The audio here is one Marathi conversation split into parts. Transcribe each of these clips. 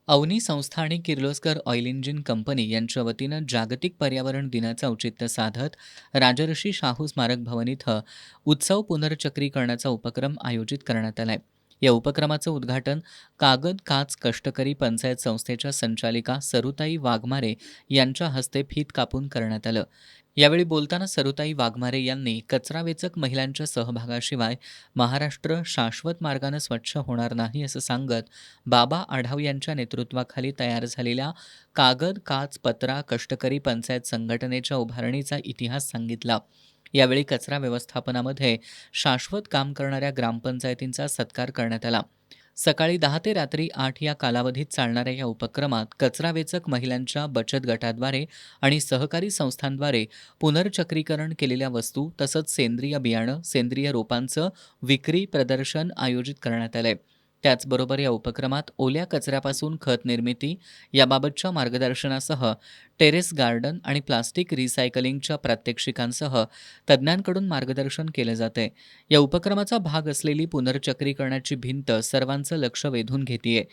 अवनी संस्था आणि किर्लोस्कर ऑइल इंजिन कंपनी यांच्या वतीनं जागतिक पर्यावरण दिनाचं औचित्य साधत राजर्षी शाहू स्मारक भवन इथं उत्सव पुनर्चक्रीकरणाचा उपक्रम आयोजित करण्यात आलाय. या उपक्रमाचं उद्घाटन कागद काच कष्टकरी पंचायत संस्थेच्या संचालिका सरुताई वाघमारे यांच्या हस्ते फीत कापून करण्यात आलं. यावेळी बोलताना सरुताई वाघमारे यांनी कचरा वेचक महिलांच्या सहभागाशिवाय महाराष्ट्र शाश्वत मार्गानं स्वच्छ होणार नाही असं सांगत बाबा आढाव यांच्या नेतृत्वाखाली तयार झालेल्या कागद काच पत्रा कष्टकरी पंचायत संघटनेच्या उभारणीचा इतिहास सांगितला. यावेळी कचरा व्यवस्थापनामध्ये शाश्वत काम करणाऱ्या ग्रामपंचायतींचा सत्कार करण्यात आला. सकाळी 10 ते रात्री 8 या कालावधीत चालणाऱ्या या उपक्रमात कचरा वेचक महिलांच्या बचत गटाद्वारे आणि सहकारी संस्थांद्वारे पुनर्चक्रीकरण केलेल्या वस्तू तसंच सेंद्रिय बियाणं सेंद्रिय रोपांचं विक्री प्रदर्शन आयोजित करण्यात आलंय. त्याचबरोबर या उपक्रमात ओल्या कचऱ्यापासून खत निर्मिती याबाबतच्या मार्गदर्शनासह टेरेस गार्डन आणि प्लास्टिक रिसायकलिंगच्या प्रात्यक्षिकांसह तज्ज्ञांकडून मार्गदर्शन केलं जातंय. या उपक्रमाचा भाग असलेली पुनर्चक्रीकरणाची भिंत सर्वांचं लक्ष वेधून घेतेय.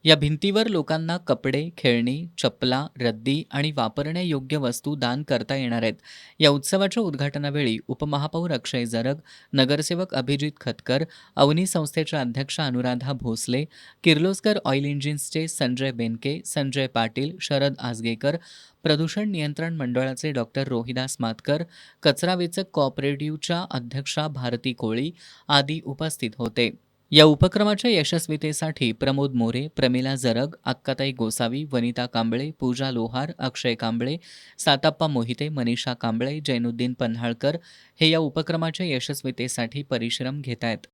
या भिंतीवर लोकांना कपडे खेळणी चपला रद्दी आणि वापरण्यायोग्य वस्तू दान करता येणार आहेत. या उत्सवाच्या उद्घाटनावेळी उपमहापौर अक्षय जरग, नगरसेवक अभिजित खतकर, अवनी संस्थेच्या अध्यक्षा अनुराधा भोसले, किर्लोस्कर ऑइल इंजिन्सचे संजय बेनके, संजय पाटील, शरद आसगेकर, प्रदूषण नियंत्रण मंडळाचे डॉक्टर रोहिदास मातकर, कचरा वेचक कोऑपरेटिव्हच्या अध्यक्षा भारती कोळी आदी उपस्थित होते. या उपक्रमाच्या यशस्वीतेसाठी प्रमोद मोरे, प्रमिला जरग, अक्काताई गोसावी, वनिता कांबळे, पूजा लोहार, अक्षय कांबळे, साताप्पा मोहिते, मनीषा कांबळे, जैनुद्दीन पन्हाळकर हे या उपक्रमाच्या यशस्वीतेसाठी परिश्रम घेत आहेत.